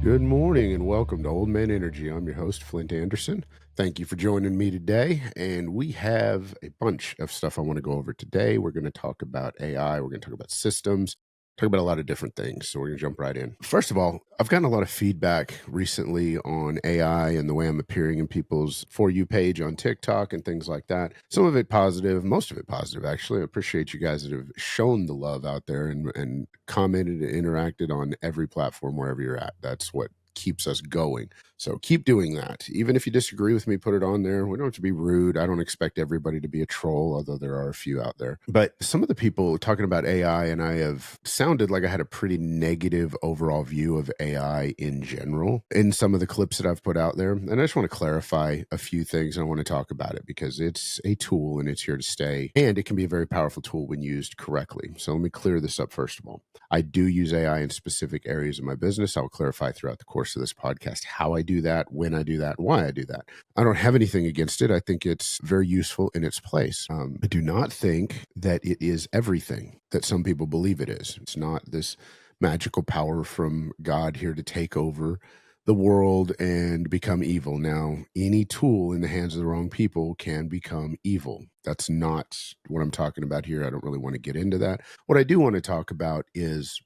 Good morning and welcome to Old Man Energy. I'm your host, Flint Anderson. Thank you for joining me today. And we have a bunch of stuff I want to go over today. We're going to talk about AI, we're going to talk about systems, talk about a lot of different things. So we're going to jump right in. First of all, I've gotten a lot of feedback recently on AI and the way I'm appearing in people's For You page on TikTok and things like that. Some of it positive, most of it positive, actually. I appreciate you guys that have shown the love out there and commented and interacted on every platform wherever you're at. That's what keeps us going. So keep doing that. Even if you disagree with me, put it on there. We don't have to be rude. I don't expect everybody to be a troll, although there are a few out there. But some of the people talking about AI, and I have sounded like I had a pretty negative overall view of AI in general in some of the clips that I've put out there. And I just want to clarify a few things. And I want to talk about it because it's a tool and it's here to stay. And it can be a very powerful tool when used correctly. So let me clear this up first of all. I do use AI in specific areas of my business. I will clarify throughout the course of this podcast how I do that, when I do that, why I do that. I don't have anything against it. I think it's very useful in its place. I do not think that it is everything that some people believe it is. It's not this magical power from God here to take over the world and become evil. Now, any tool in the hands of the wrong people can become evil. That's not what I'm talking about here. I don't really want to get into that. What I do want to talk about is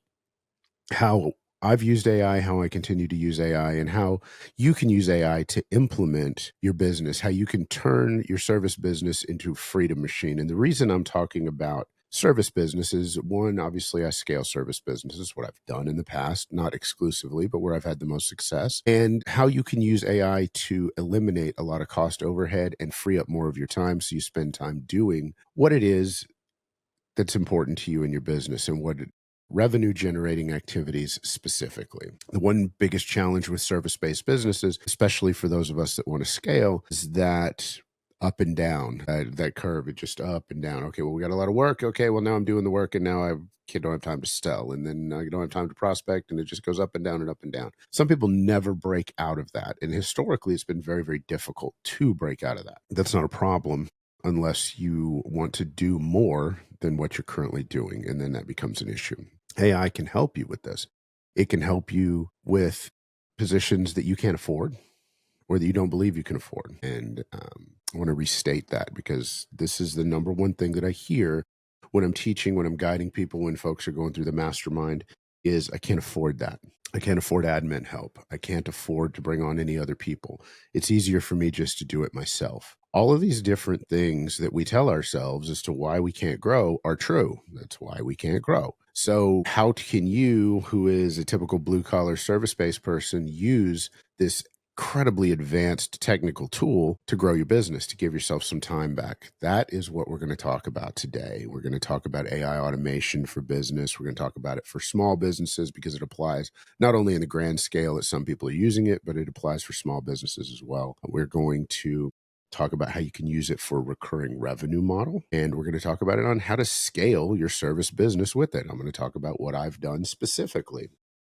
how I've used AI, how I continue to use AI, and how you can use AI to implement your business, how you can turn your service business into a freedom machine. And the reason I'm talking about service businesses, one, obviously I scale service businesses, what I've done in the past, not exclusively, but where I've had the most success, and how you can use AI to eliminate a lot of cost overhead and free up more of your time so you spend time doing what it is that's important to you in your business and what revenue generating activities specifically. The one biggest challenge with service-based businesses, especially for those of us that want to scale, is that up and down, that curve, it just up and down. Okay, well, we got a lot of work. Okay, well, now I'm doing the work and now I don't have time to sell. And then I don't have time to prospect and it just goes up and down and up and down. Some people never break out of that. And historically, it's been very, very difficult to break out of that. That's not a problem unless you want to do more than what you're currently doing. And then that becomes an issue. AI can help you with this. It can help you with positions that you can't afford or that you don't believe you can afford. And I want to restate that because this is the number one thing that I hear when I'm teaching, when I'm guiding people, when folks are going through the mastermind is I can't afford that. I can't afford admin help. I can't afford to bring on any other people. It's easier for me just to do it myself. All of these different things that we tell ourselves as to why we can't grow are true. That's why we can't grow. So how can you, who is a typical blue collar service based person, use this incredibly advanced technical tool to grow your business, to give yourself some time back? That is what we're going to talk about today. We're going to talk about AI automation for business. We're going to talk about it for small businesses because it applies not only in the grand scale that some people are using it, but it applies for small businesses as well. We're going to talk about how you can use it for a recurring revenue model. And we're going to talk about it on how to scale your service business with it. I'm going to talk about what I've done specifically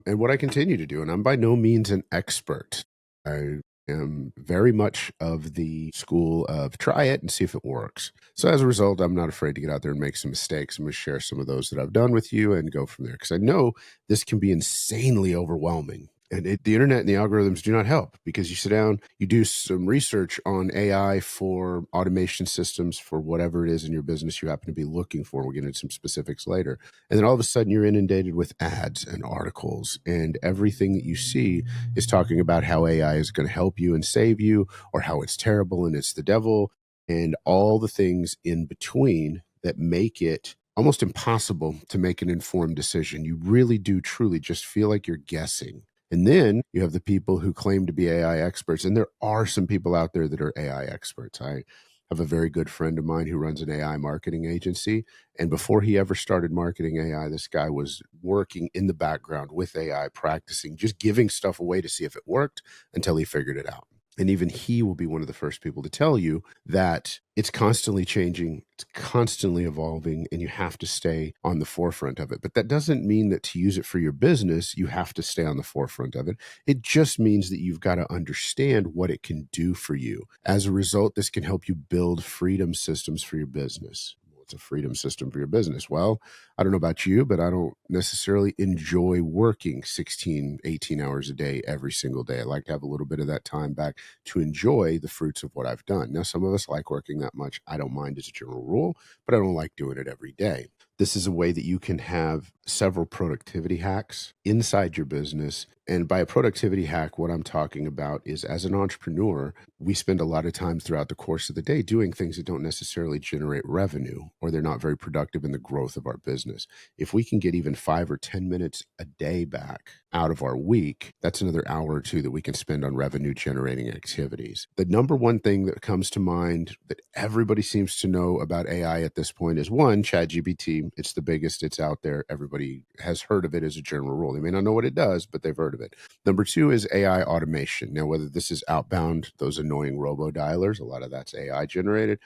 and what I continue to do. And I'm by no means an expert. I am very much of the school of try it and see if it works. So as a result, I'm not afraid to get out there and make some mistakes. I'm going to share some of those that I've done with you and go from there. Because I know this can be insanely overwhelming. And the internet and the algorithms do not help because you sit down, you do some research on AI for automation systems for whatever it is in your business you happen to be looking for. We'll get into some specifics later. And then all of a sudden you're inundated with ads and articles, and everything that you see is talking about how AI is going to help you and save you, or how it's terrible and it's the devil, and all the things in between that make it almost impossible to make an informed decision. You really do truly just feel like you're guessing. And then you have the people who claim to be AI experts. And there are some people out there that are AI experts. I have a very good friend of mine who runs an AI marketing agency. And before he ever started marketing AI, this guy was working in the background with AI, practicing, just giving stuff away to see if it worked until he figured it out. And even he will be one of the first people to tell you that it's constantly changing, it's constantly evolving, and you have to stay on the forefront of it. But that doesn't mean that to use it for your business, you have to stay on the forefront of it. It just means that you've got to understand what it can do for you. As a result, this can help you build freedom systems for your business. What's a freedom system for your business? Well, I don't know about you, but I don't necessarily enjoy working 16, 18 hours a day every single day. I like to have a little bit of that time back to enjoy the fruits of what I've done. Now, some of us like working that much. I don't mind as a general rule, but I don't like doing it every day. This is a way that you can have several productivity hacks inside your business. And by a productivity hack, what I'm talking about is as an entrepreneur, we spend a lot of time throughout the course of the day doing things that don't necessarily generate revenue, or they're not very productive in the growth of our business. If we can get even 5 or 10 minutes a day back out of our week, that's another hour or two that we can spend on revenue generating activities. The number one thing that comes to mind that everybody seems to know about AI at this point is one, ChatGPT. It's the biggest, it's out there. Everybody has heard of it as a general rule. They may not know what it does, but they've heard of it. Number two is AI automation. Now, whether this is outbound, those annoying robo dialers, a lot of that's AI generated,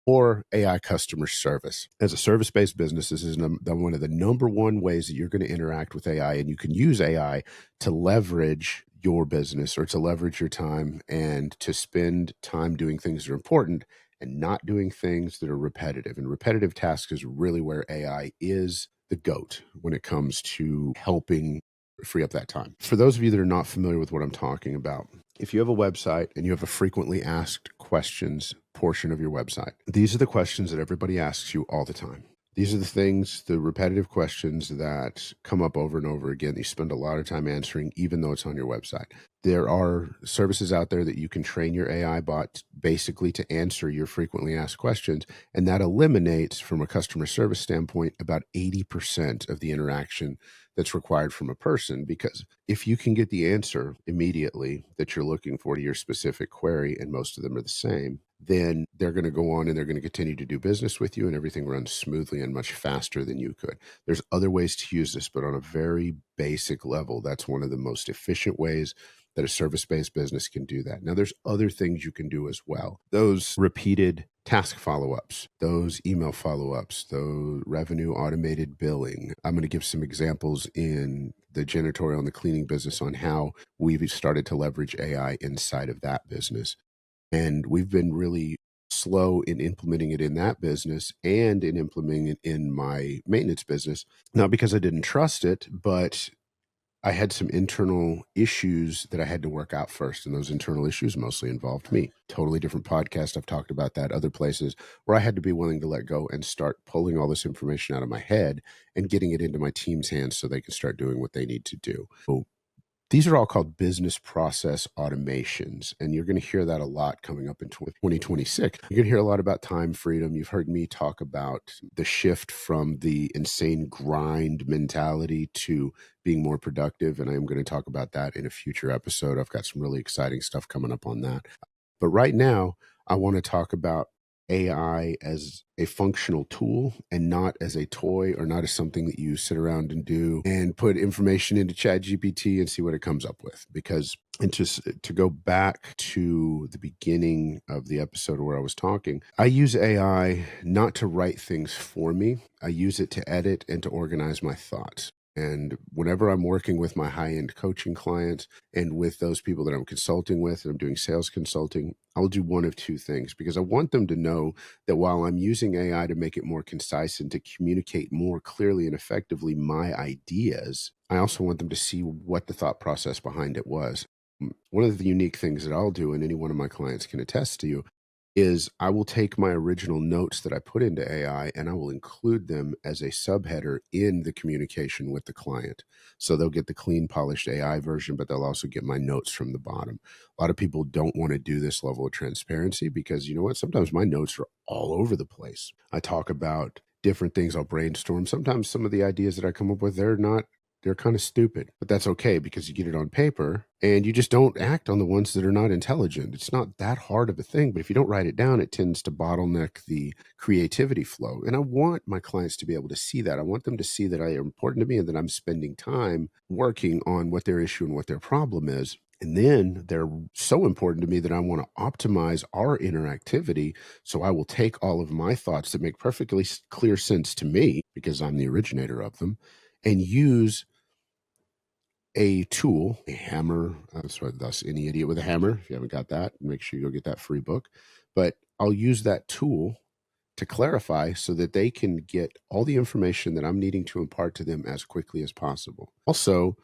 or AI customer service. As a service-based business, this is one of the number one ways that you're going to interact with AI, and you can use AI to leverage your business or to leverage your time and to spend time doing things that are important and not doing things that are repetitive. And repetitive tasks is really where AI is the GOAT when it comes to helping free up that time. For those of you that are not familiar with what I'm talking about, if you have a website and you have a frequently asked questions portion of your website, these are the questions that everybody asks you all the time. These are the things, the repetitive questions that come up over and over again that you spend a lot of time answering, even though it's on your website. There are services out there that you can train your AI bot basically to answer your frequently asked questions. And that eliminates, from a customer service standpoint, about 80% of the interaction that's required from a person. Because if you can get the answer immediately that you're looking for to your specific query, and most of them are the same, then they're going to go on and they're going to continue to do business with you, and everything runs smoothly and much faster than you could. There's other ways to use this, but on a very basic level, that's one of the most efficient ways that a service-based business can do that. Now, there's other things you can do as well. Those repeated task follow-ups, those email follow-ups, those revenue automated billing. I'm going to give some examples in the janitorial and the cleaning business on how we've started to leverage AI inside of that business. And we've been really slow in implementing it in that business and in implementing it in my maintenance business. Not because I didn't trust it, but I had some internal issues that I had to work out first. And those internal issues mostly involved me. Totally different podcast. I've talked about that other places where I had to be willing to let go and start pulling all this information out of my head and getting it into my team's hands so they can start doing what they need to do. So these are all called business process automations, and you're going to hear that a lot coming up in 2026. You're going to hear a lot about time freedom. You've heard me talk about the shift from the insane grind mentality to being more productive, and I'm going to talk about that in a future episode. I've got some really exciting stuff coming up on that. But right now, I want to talk about AI as a functional tool and not as a toy, or not as something that you sit around and do and put information into ChatGPT and see what it comes up with. Because, and just to go back to the beginning of the episode where I was talking, I use AI not to write things for me. I use it to edit and to organize my thoughts. And whenever I'm working with my high-end coaching clients and with those people that I'm consulting with, and I'm doing sales consulting, I'll do one of two things, because I want them to know that while I'm using AI to make it more concise and to communicate more clearly and effectively my ideas, I also want them to see what the thought process behind it was. One of the unique things that I'll do, and any one of my clients can attest to, is I will take my original notes that I put into AI and I will include them as a subheader in the communication with the client. So they'll get the clean, polished AI version, but they'll also get my notes from the bottom. A lot of people don't want to do this level of transparency because, you know what, sometimes my notes are all over the place. I talk about different things, I'll brainstorm. Sometimes some of the ideas that I come up with, they're kind of stupid, but that's okay because you get it on paper and you just don't act on the ones that are not intelligent. It's not that hard of a thing, but if you don't write it down, it tends to bottleneck the creativity flow. And I want my clients to be able to see that. I want them to see that I am important to me and that I'm spending time working on what their issue and what their problem is. And then they're so important to me that I want to optimize our interactivity. So I will take all of my thoughts that make perfectly clear sense to me, because I'm the originator of them, and use a tool, a hammer. Thus, Any Idiot with a Hammer. If you haven't got that, make sure you go get that free book. But I'll use that tool to clarify so that they can get all the information that I'm needing to impart to them as quickly as possible. Also,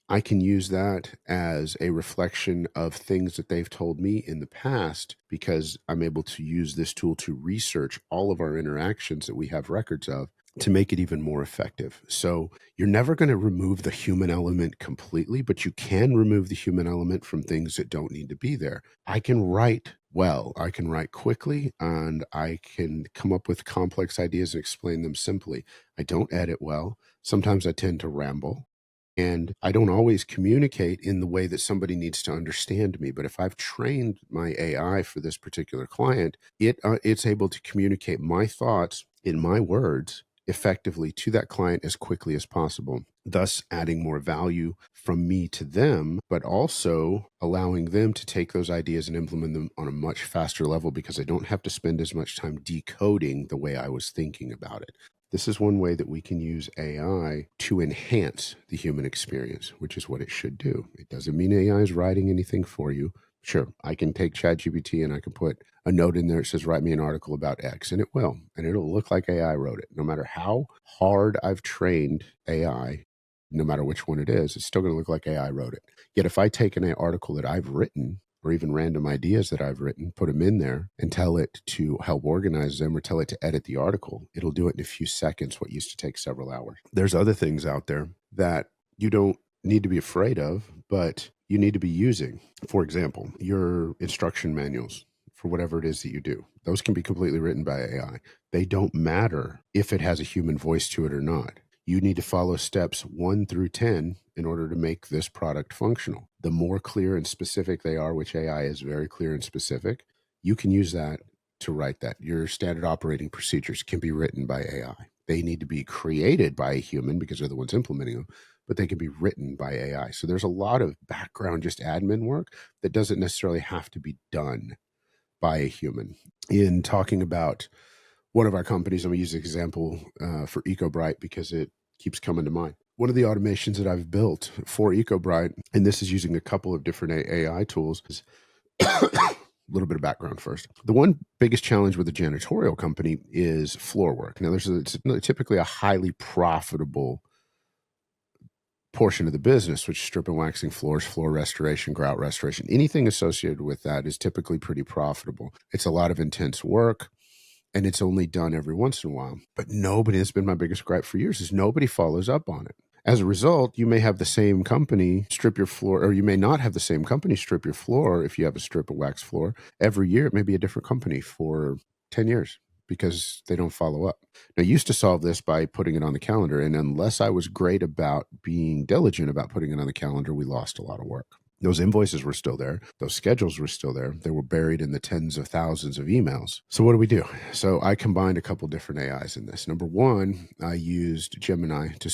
I can use that as a reflection of things that they've told me in the past, because I'm able to use this tool to research all of our interactions that we have records of to make it even more effective. So you're never going to remove the human element completely, but you can remove the human element from things that don't need to be there. I can write well, I can write quickly, and I can come up with complex ideas and explain them simply. I don't edit well. Sometimes I tend to ramble. And I don't always communicate in the way that somebody needs to understand me. But if I've trained my AI for this particular client, it's able to communicate my thoughts in my words effectively to that client as quickly as possible, thus adding more value from me to them, but also allowing them to take those ideas and implement them on a much faster level, because I don't have to spend as much time decoding the way I was thinking about it. This is one way that we can use AI to enhance the human experience, which is what it should do. It doesn't mean AI is writing anything for you. Sure, I can take ChatGPT and I can put a note in there that says, write me an article about X, and it will. And it'll look like AI wrote it. No matter how hard I've trained AI, no matter which one it is, it's still going to look like AI wrote it. Yet if I take an article that I've written, or even random ideas that I've written, put them in there and tell it to help organize them, or tell it to edit the article, it'll do it in a few seconds, what used to take several hours. There's other things out there that you don't need to be afraid of, but you need to be using. For example, your instruction manuals for whatever it is that you do. Those can be completely written by AI. They don't matter if it has a human voice to it or not. You need to follow steps 1 through 10 in order to make this product functional. The more clear and specific they are, which AI is very clear and specific, you can use that to write that. Your standard operating procedures can be written by AI. They need to be created by a human because they're the ones implementing them, but they can be written by AI. So there's a lot of background, just admin work that doesn't necessarily have to be done by a human. In talking about one of our companies, I'm going to use an example for EcoBright because it keeps coming to mind. One of the automations that I've built for EcoBright, and this is using a couple of different AI tools, is a little bit of background first. The one biggest challenge with a janitorial company is floor work. Now, it's typically a highly profitable portion of the business, which is strip and waxing floors, floor restoration, grout restoration. Anything associated with that is typically pretty profitable. It's a lot of intense work, and it's only done every once in a while. But nobody, that's been my biggest gripe for years, is nobody follows up on it. As a result, you may have the same company strip your floor, or you may not have the same company strip your floor if you have a strip and wax floor. Every year, it may be a different company for 10 years because they don't follow up. Now, I used to solve this by putting it on the calendar, and unless I was great about being diligent about putting it on the calendar, we lost a lot of work. Those invoices were still there. Those schedules were still there. They were buried in the tens of thousands of emails. So what do we do? So I combined a couple different AIs in this. Number one, I used Gemini to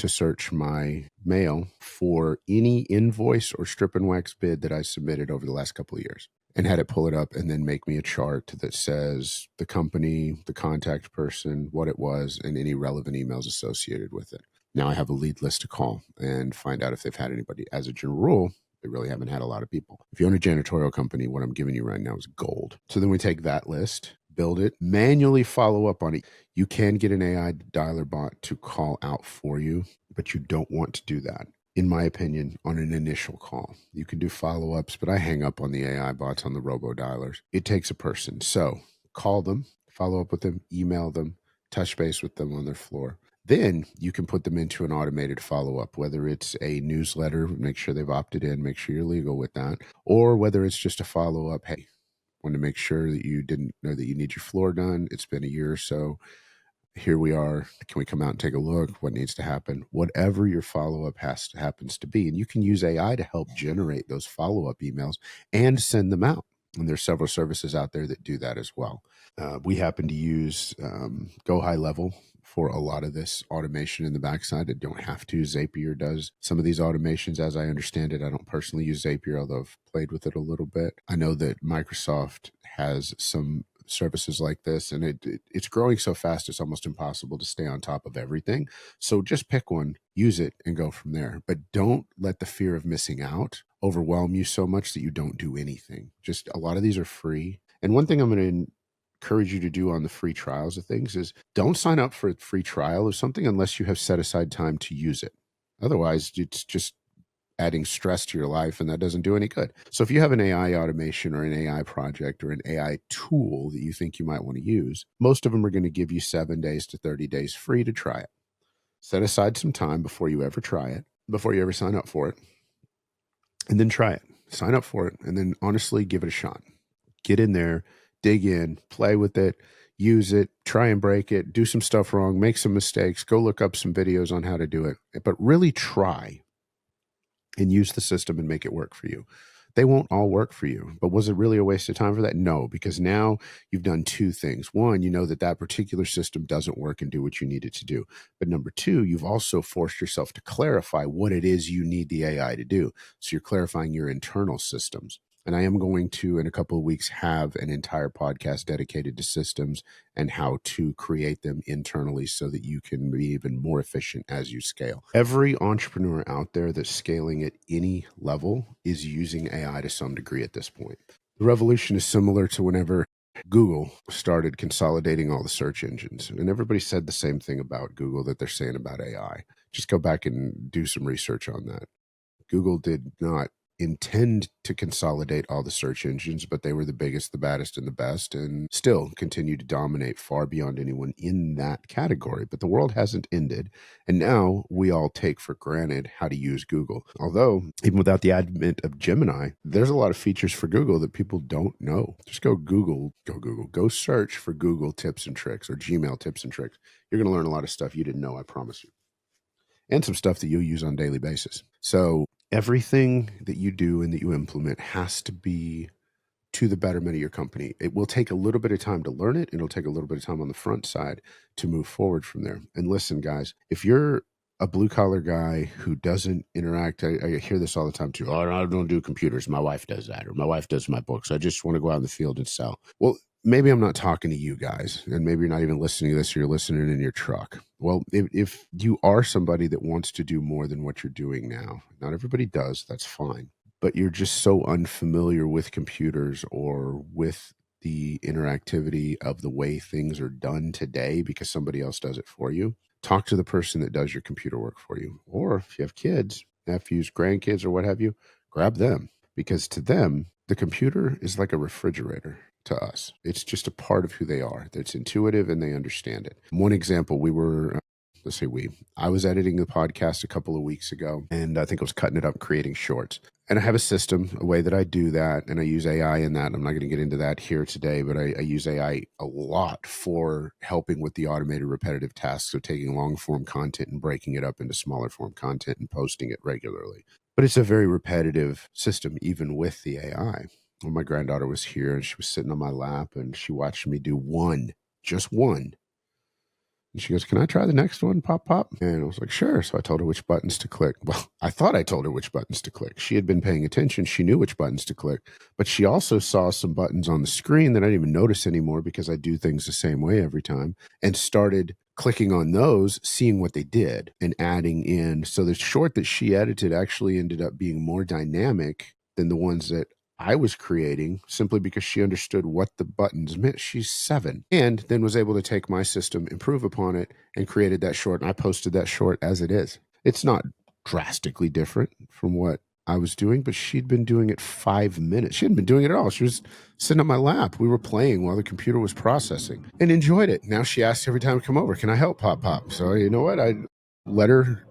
search my mail for any invoice or strip and wax bid that I submitted over the last couple of years, and had it pull it up and then make me a chart that says the company, the contact person, what it was, and any relevant emails associated with it. Now I have a lead list to call and find out if they've had anybody. As a general rule, they really haven't had a lot of people. If you own a janitorial company, what I'm giving you right now is gold. So then we take that list, build it, manually follow up on it. You can get an AI dialer bot to call out for you, but you don't want to do that, in my opinion, on an initial call. You can do follow-ups, but I hang up on the AI bots, on the robo-dialers. It takes a person. So call them, follow up with them, email them, touch base with them on their floor. Then you can put them into an automated follow-up, whether it's a newsletter, make sure they've opted in, make sure you're legal with that, or whether it's just a follow-up, hey, want to make sure that you didn't know that you need your floor done. It's been a year or so. Here we are. Can we come out and take a look? What needs to happen? Whatever your follow-up happens to be. And you can use AI to help generate those follow-up emails and send them out. And there's several services out there that do that as well. We happen to use Go High Level for a lot of this automation in the backside. I don't have to. Zapier does some of these automations as I understand it. I don't personally use Zapier, although I've played with it a little bit. I know that Microsoft has some services like this, and it's growing so fast it's almost impossible to stay on top of everything. So just pick one, use it, and go from there. But don't let the fear of missing out overwhelm you so much that you don't do anything. Just a lot of these are free. And one thing I'm going to encourage you to do on the free trials of things is don't sign up for a free trial of something unless you have set aside time to use it. Otherwise, it's just adding stress to your life, and that doesn't do any good. So if you have an AI automation or an AI project or an AI tool that you think you might want to use, most of them are going to give you 7 days to 30 days free to try it. Set aside some time before you ever try it, before you ever sign up for it, and then try it. Sign up for it, and then honestly give it a shot. Get in there, dig in, play with it, use it, try and break it, do some stuff wrong, make some mistakes, go look up some videos on how to do it, but really try and use the system and make it work for you. They won't all work for you, but was it really a waste of time for that? No, because now you've done two things. One, you know that that particular system doesn't work and do what you need it to do. But number two, you've also forced yourself to clarify what it is you need the AI to do. So you're clarifying your internal systems. And I am going to, in a couple of weeks, have an entire podcast dedicated to systems and how to create them internally so that you can be even more efficient as you scale. Every entrepreneur out there that's scaling at any level is using AI to some degree at this point. The revolution is similar to whenever Google started consolidating all the search engines. And everybody said the same thing about Google that they're saying about AI. Just go back and do some research on that. Google did not intend to consolidate all the search engines, but they were the biggest, the baddest, and the best, and still continue to dominate far beyond anyone in that category. But the world hasn't ended, and now we all take for granted how to use Google. Although, even without the advent of Gemini, there's a lot of features for Google that people don't know. Just go search for Google tips and tricks or Gmail tips and tricks. You're going to learn a lot of stuff you didn't know, I promise you. And some stuff that you'll use on a daily basis. So everything that you do and that you implement has to be to the betterment of your company. It will take a little bit of time to learn it, and it'll take a little bit of time on the front side to move forward from there. And listen, guys, if you're a blue collar guy who doesn't interact, I hear this all the time too. Oh, I don't do computers. My wife does that, or my wife does my books. I just want to go out in the field and sell. Well, maybe I'm not talking to you guys, and maybe you're not even listening to this, or you're listening in your truck. Well, if you are somebody that wants to do more than what you're doing now, not everybody does, that's fine, but you're just so unfamiliar with computers or with the interactivity of the way things are done today because somebody else does it for you, talk to the person that does your computer work for you. Or if you have kids, nephews, grandkids, or what have you, grab them, because to them, the computer is like a refrigerator. To us, it's just a part of who they are. That's intuitive and they understand it. One example, I was editing the podcast a couple of weeks ago, and I think I was cutting it up, creating shorts. And I have a system, a way that I do that, and I use AI in that. I'm not going to get into that here today, but I use AI a lot for helping with the automated repetitive tasks of taking long form content and breaking it up into smaller form content and posting it regularly. But it's a very repetitive system, even with the AI. Well, my granddaughter was here and she was sitting on my lap and she watched me do just one. And she goes, "Can I try the next one, Pop Pop?" And I was like, "Sure." So I told her which buttons to click. Well, I thought I told her which buttons to click. She had been paying attention. She knew which buttons to click. But she also saw some buttons on the screen that I didn't even notice anymore because I do things the same way every time, and started clicking on those, seeing what they did and adding in. So the short that she edited actually ended up being more dynamic than the ones that I was creating, simply because she understood what the buttons meant. She's 7, and then was able to take my system, improve upon it, and created that short. And I posted that short as it is. It's not drastically different from what I was doing, but she'd been doing it 5 minutes. She hadn't been doing it at all. She was sitting on my lap. We were playing while the computer was processing and enjoyed it. Now she asks every time I come over, "Can I help, Pop Pop?" So you know what? I let her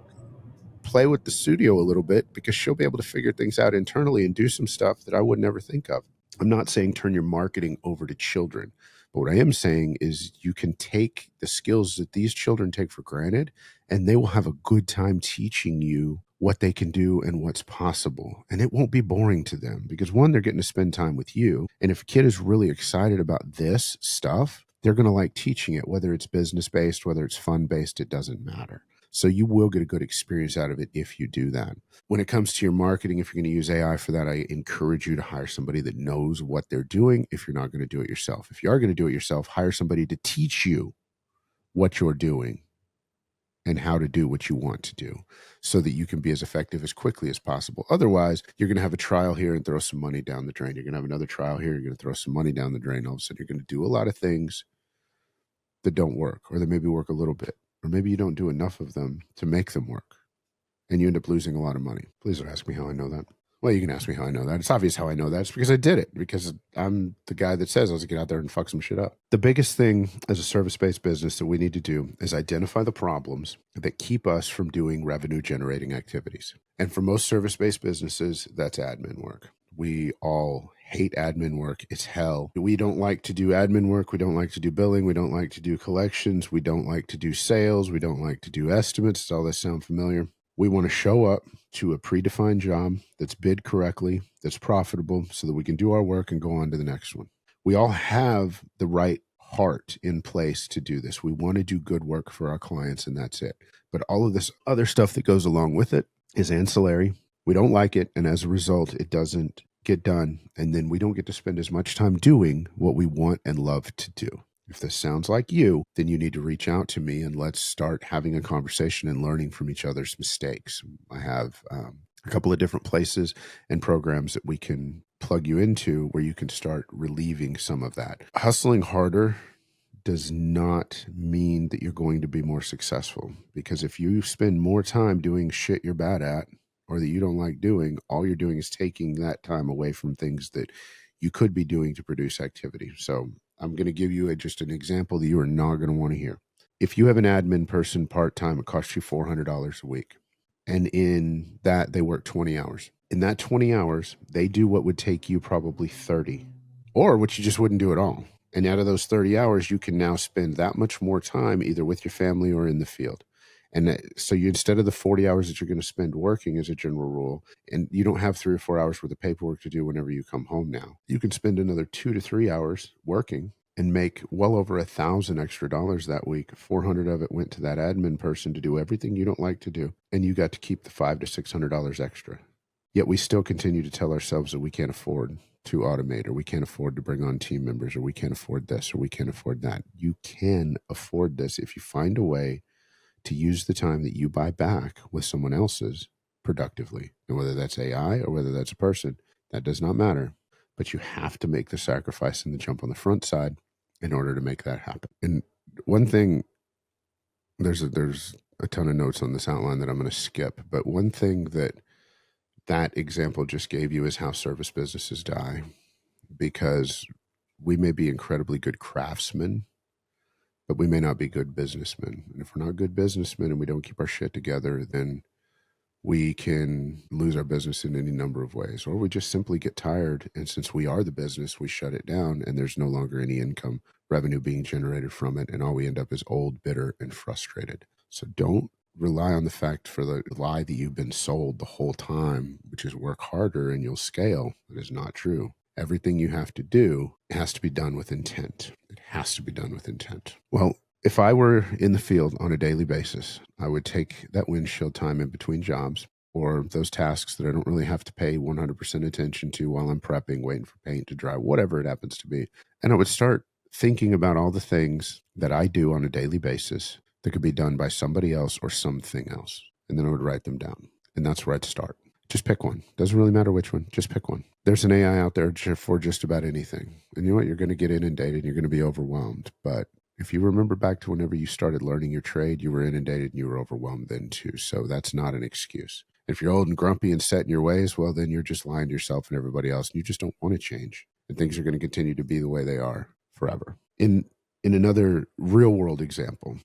play with the studio a little bit because she'll be able to figure things out internally and do some stuff that I would never think of. I'm not saying turn your marketing over to children, but what I am saying is you can take the skills that these children take for granted and they will have a good time teaching you what they can do and what's possible. And it won't be boring to them because, one, they're getting to spend time with you. And if a kid is really excited about this stuff, they're going to like teaching it, whether it's business based, whether it's fun based, it doesn't matter. So you will get a good experience out of it if you do that. When it comes to your marketing, if you're going to use AI for that, I encourage you to hire somebody that knows what they're doing if you're not going to do it yourself. If you are going to do it yourself, hire somebody to teach you what you're doing and how to do what you want to do so that you can be as effective as quickly as possible. Otherwise, you're going to have a trial here and throw some money down the drain. You're going to have another trial here. You're going to throw some money down the drain. All of a sudden, you're going to do a lot of things that don't work, or that maybe work a little bit, or maybe you don't do enough of them to make them work, and you end up losing a lot of money. Please don't ask me how I know that. Well, you can ask me how I know that. It's obvious how I know that. It's because I did it, because I'm the guy that says I was going to get out there and fuck some shit up. The biggest thing as a service-based business that we need to do is identify the problems that keep us from doing revenue-generating activities. And for most service-based businesses, that's admin work. We all hate admin work. It's hell. We don't like to do admin work. We don't like to do billing. We don't like to do collections. We don't like to do sales. We don't like to do estimates. Does all this sound familiar? We want to show up to a predefined job that's bid correctly, that's profitable, so that we can do our work and go on to the next one. We all have the right heart in place to do this. We want to do good work for our clients, and that's it. But all of this other stuff that goes along with it is ancillary. We don't like it, and as a result, it doesn't get done, and then we don't get to spend as much time doing what we want and love to do. If this sounds like you, then you need to reach out to me and let's start having a conversation and learning from each other's mistakes. I have a couple of different places and programs that we can plug you into where you can start relieving some of that. Hustling harder does not mean that you're going to be more successful, because if you spend more time doing shit you're bad at or that you don't like doing, all you're doing is taking that time away from things that you could be doing to produce activity. So I'm going to give you just an example that you are not going to want to hear. If you have an admin person part-time, it costs you $400 a week. And in that, they work 20 hours. In that 20 hours, they do what would take you probably 30, or what you just wouldn't do at all. And out of those 30 hours, you can now spend that much more time either with your family or in the field. And so you, instead of the 40 hours that you're going to spend working as a general rule, and you don't have 3 or 4 hours worth of paperwork to do whenever you come home now, you can spend another 2 to 3 hours working and make well over $1,000 extra that week. 400 of it went to that admin person to do everything you don't like to do, and you got to keep the $500 to $600 extra. Yet we still continue to tell ourselves that we can't afford to automate, or we can't afford to bring on team members, or we can't afford this, or we can't afford that. You can afford this if you find a way to use the time that you buy back with someone else's productively. And whether that's AI or whether that's a person, that does not matter. But you have to make the sacrifice and the jump on the front side in order to make that happen. And one thing, there's a ton of notes on this outline that I'm going to skip, but one thing that example just gave you is how service businesses die, because we may be incredibly good craftsmen, but we may not be good businessmen. And if we're not good businessmen and we don't keep our shit together, then we can lose our business in any number of ways, or we just simply get tired. And since we are the business, we shut it down and there's no longer any income revenue being generated from it. And all we end up is old, bitter, and frustrated. So don't rely on the fact for the lie that you've been sold the whole time, which is work harder and you'll scale. That is not true. Everything you have to do has to be done with intent. It has to be done with intent. Well, if I were in the field on a daily basis, I would take that windshield time in between jobs, or those tasks that I don't really have to pay 100% attention to while I'm prepping, waiting for paint to dry, whatever it happens to be. And I would start thinking about all the things that I do on a daily basis that could be done by somebody else or something else. And then I would write them down. And that's where I'd start. Just pick one. Doesn't really matter which one. Just pick one. There's an AI out there for just about anything. And you know what? You're going to get inundated and you're going to be overwhelmed. But if you remember back to whenever you started learning your trade, you were inundated and you were overwhelmed then too. So that's not an excuse. If you're old and grumpy and set in your ways, well, then you're just lying to yourself and everybody else. And you just don't want to change. And things are going to continue to be the way they are forever. In another real world example,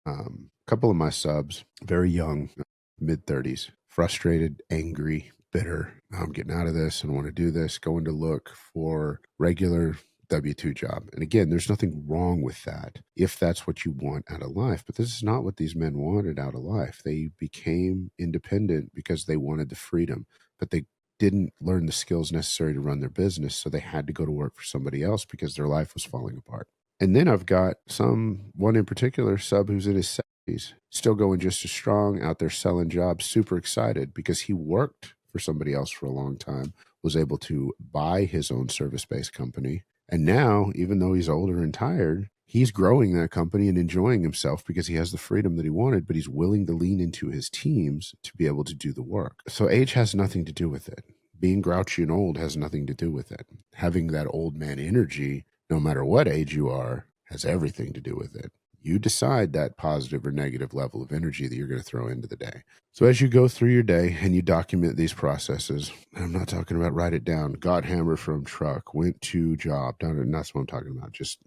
a couple of my subs, very young, mid-30s, frustrated, angry, bitter. I'm getting out of this and want to do this, going to look for regular W-2 job. And again, there's nothing wrong with that if that's what you want out of life. But this is not what these men wanted out of life. They became independent because they wanted the freedom, but they didn't learn the skills necessary to run their business. So they had to go to work for somebody else because their life was falling apart. And then I've got one in particular sub who's in his 70s, still going just as strong, out there selling jobs, super excited because he worked for somebody else for a long time, was able to buy his own service-based company. And now, even though he's older and tired, he's growing that company and enjoying himself because he has the freedom that he wanted, but he's willing to lean into his teams to be able to do the work. So age has nothing to do with it. Being grouchy and old has nothing to do with it. Having that old man energy, no matter what age you are, has everything to do with it. You decide that positive or negative level of energy that you're going to throw into the day. So as you go through your day and you document these processes, I'm not talking about write it down, got hammer from truck, went to job, done it, and that's what I'm talking about. Just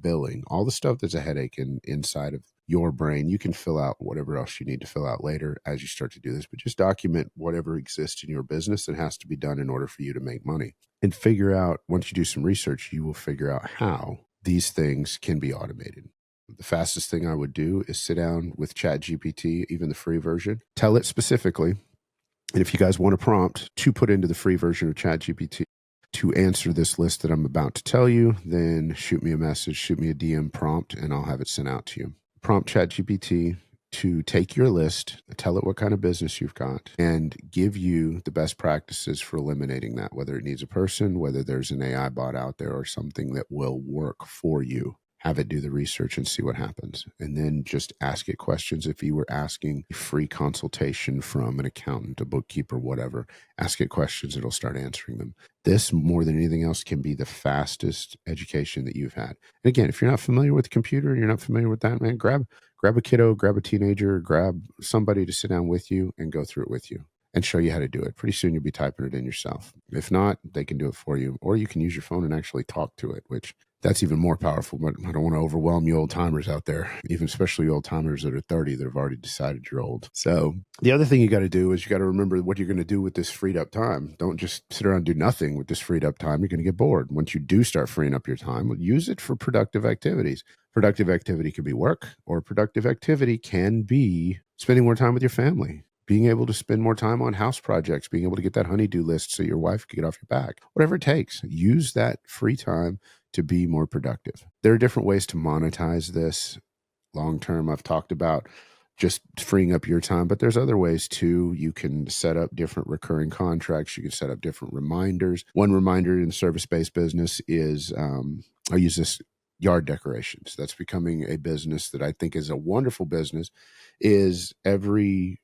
billing, all the stuff that's a headache inside of your brain. You can fill out whatever else you need to fill out later as you start to do this, but just document whatever exists in your business that has to be done in order for you to make money. And figure out, once you do some research, you will figure out how these things can be automated. The fastest thing I would do is sit down with ChatGPT, even the free version, tell it specifically. And if you guys want a prompt to put into the free version of ChatGPT to answer this list that I'm about to tell you, then shoot me a message, shoot me a DM prompt, and I'll have it sent out to you. Prompt ChatGPT to take your list, tell it what kind of business you've got, and give you the best practices for eliminating that, whether it needs a person, whether there's an AI bot out there or something that will work for you. Have it do the research and see what happens. And then just ask it questions. If you were asking a free consultation from an accountant, a bookkeeper, whatever, ask it questions, it'll start answering them. This, more than anything else, can be the fastest education that you've had. And again, if you're not familiar with the computer and you're not familiar with that, man, grab a kiddo, grab a teenager, grab somebody to sit down with you and go through it with you and show you how to do it. Pretty soon you'll be typing it in yourself. If not, they can do it for you. Or you can use your phone and actually talk to it, which that's even more powerful. But I don't want to overwhelm you old timers out there, even especially old timers that are 30 that have already decided you're old. So the other thing you got to do is you got to remember what you're going to do with this freed up time. Don't just sit around and do nothing with this freed up time. You're going to get bored. Once you do start freeing up your time, use it for productive activities. Productive activity can be work, or productive activity can be spending more time with your family, being able to spend more time on house projects, being able to get that honey-do list so your wife can get off your back. Whatever it takes, use that free time to be more productive. There are different ways to monetize this long term. I've talked about just freeing up your time, but there's other ways too. You can set up different recurring contracts. You can set up different reminders. One reminder in service-based business is I use this yard decorations. That's becoming a business that I think is a wonderful business. Is every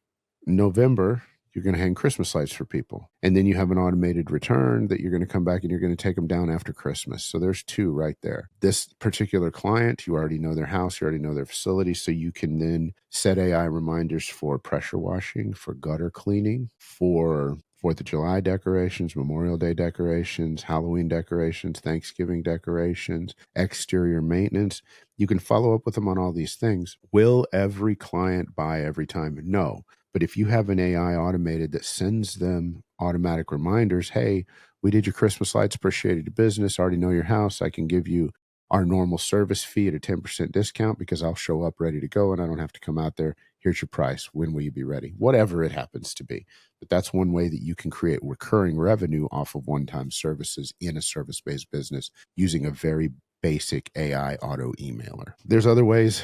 November, you're going to hang Christmas lights for people. And then you have an automated return that you're going to come back and you're going to take them down after Christmas. So there's two right there. This particular client, you already know their house, you already know their facility. So you can then set AI reminders for pressure washing, for gutter cleaning, for 4th of July decorations, Memorial Day decorations, Halloween decorations, Thanksgiving decorations, exterior maintenance. You can follow up with them on all these things. Will every client buy every time? No. But if you have an AI automated that sends them automatic reminders, hey, we did your Christmas lights, appreciated your business, already know your house. I can give you our normal service fee at a 10% discount because I'll show up ready to go and I don't have to come out there. Here's your price. When will you be ready? Whatever it happens to be. But that's one way that you can create recurring revenue off of one-time services in a service-based business using a very basic AI auto emailer. There's other ways.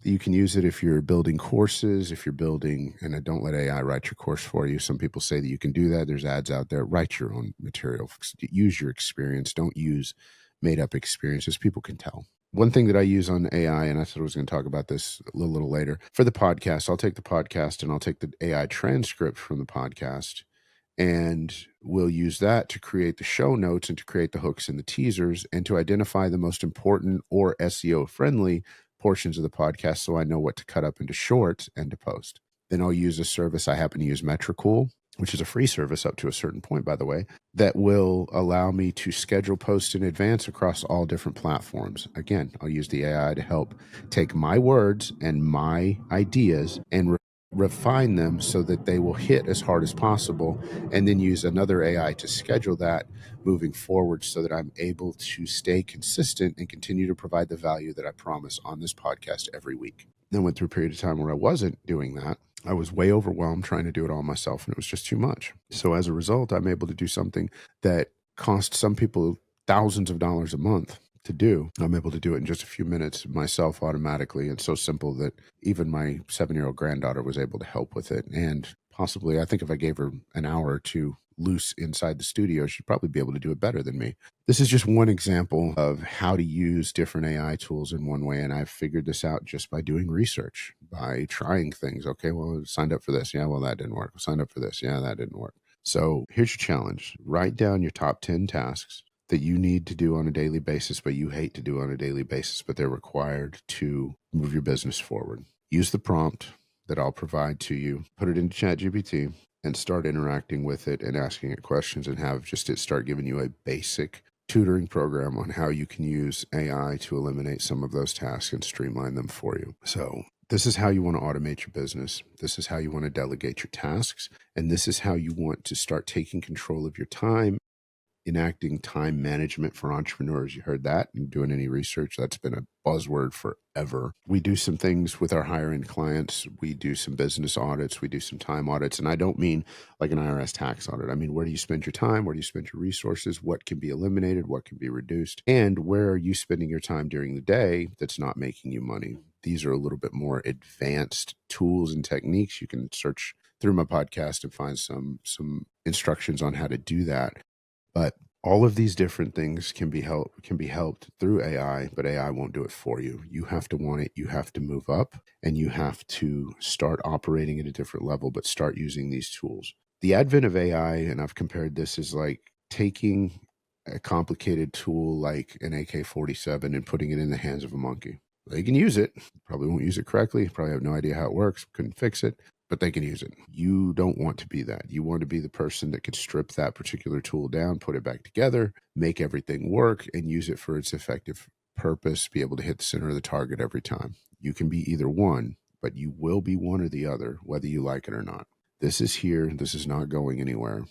You can use it if you're building courses, if you're building, and don't let AI write your course for you. Some people say that you can do that. There's ads out there. Write your own material. Use your experience. Don't use made up experiences. People can tell. One thing that I use on AI, and I said I was going to talk about this a little later, for the podcast, I'll take the podcast and I'll take the AI transcript from the podcast, and we'll use that to create the show notes and to create the hooks and the teasers and to identify the most important or SEO friendly portions of the podcast so I know what to cut up into shorts and to post. Then I'll use a service. I happen to use Metricool, which is a free service up to a certain point, by the way, that will allow me to schedule posts in advance across all different platforms. Again, I'll use the AI to help take my words and my ideas and refine them so that they will hit as hard as possible, and then use another AI to schedule that moving forward so that I'm able to stay consistent and continue to provide the value that I promise on this podcast every week. Then went through a period of time where I wasn't doing that. I was way overwhelmed trying to do it all myself, and it was just too much. So as a result, I'm able to do something that costs some people thousands of dollars a month to do, I'm able to do it in just a few minutes myself automatically. It's so simple that even my 7-year-old granddaughter was able to help with it. And possibly, I think if I gave her an hour or two loose inside the studio, she'd probably be able to do it better than me. This is just one example of how to use different AI tools in one way. And I've figured this out just by doing research, by trying things. Okay, well, I signed up for this. Yeah, well, that didn't work. I signed up for this. Yeah, that didn't work. So here's your challenge. Write down your top 10 tasks that you need to do on a daily basis, but you hate to do on a daily basis, but they're required to move your business forward. Use the prompt that I'll provide to you, put it into ChatGPT, and start interacting with it and asking it questions, and have just it start giving you a basic tutoring program on how you can use AI to eliminate some of those tasks and streamline them for you. So this is how you want to automate your business. This is how you want to delegate your tasks. And this is how you want to start taking control of your time, enacting time management for entrepreneurs. You heard that and doing any research? That's been a buzzword forever. We do some things with our higher end clients. We do some business audits. We do some time audits. And I don't mean like an IRS tax audit. I mean, where do you spend your time? Where do you spend your resources? What can be eliminated? What can be reduced? And where are you spending your time during the day that's not making you money? These are a little bit more advanced tools and techniques. You can search through my podcast and find some instructions on how to do that. But all of these different things can be helped through AI, but AI won't do it for you. You have to want it. You have to move up, and you have to start operating at a different level, but start using these tools. The advent of AI, and I've compared this, is like taking a complicated tool like an AK-47 and putting it in the hands of a monkey. They can use it. Probably won't use it correctly. Probably have no idea how it works. Couldn't fix it, but they can use it. You don't want to be that. You want to be the person that can strip that particular tool down, put it back together, make everything work, and use it for its effective purpose, be able to hit the center of the target every time. You can be either one, but you will be one or the other, whether you like it or not. This is here. This is not going anywhere.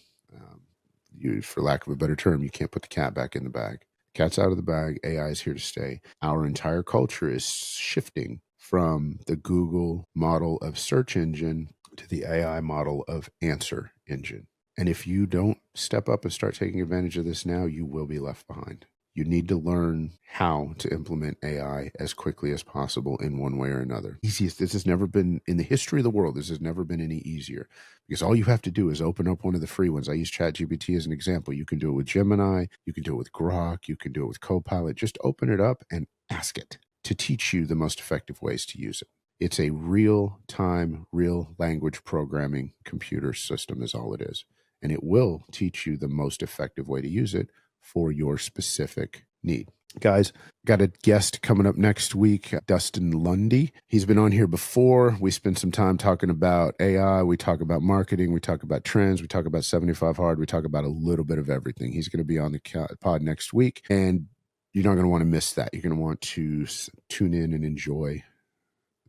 For lack of a better term, you can't put the cat back in the bag. Cat's out of the bag. AI is here to stay. Our entire culture is shifting from the Google model of search engine to the AI model of answer engine. And if you don't step up and start taking advantage of this now, you will be left behind. You need to learn how to implement AI as quickly as possible in one way or another. Easiest. This has never been, in the history of the world, this has never been any easier, because all you have to do is open up one of the free ones. I use ChatGPT as an example. You can do it with Gemini. You can do it with Grok. You can do it with Copilot. Just open it up and ask it to teach you the most effective ways to use it. It's a real-time, real language programming computer system is all it is. And it will teach you the most effective way to use it for your specific need. Guys, got a guest coming up next week, Dustin Lundy. He's been on here before. We spent some time talking about AI. We talk about marketing. We talk about trends. We talk about 75 Hard. We talk about a little bit of everything. He's going to be on the pod next week, and you're not going to want to miss that. You're going to want to tune in and enjoy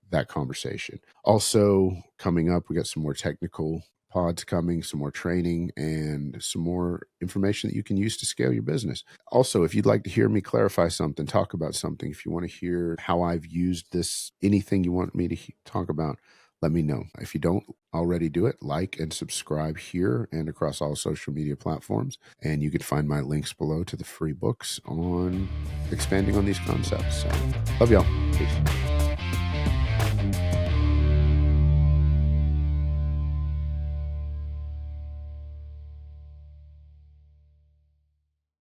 that conversation. Also, coming up, we got some more technical pods coming, some more training, and some more information that you can use to scale your business. Also, if you'd like to hear me clarify something, talk about something, if you want to hear how I've used this, anything you want me to talk about, let me know. If you don't already do it, like and subscribe here and across all social media platforms. And you can find my links below to the free books on expanding on these concepts. So, love y'all. Peace.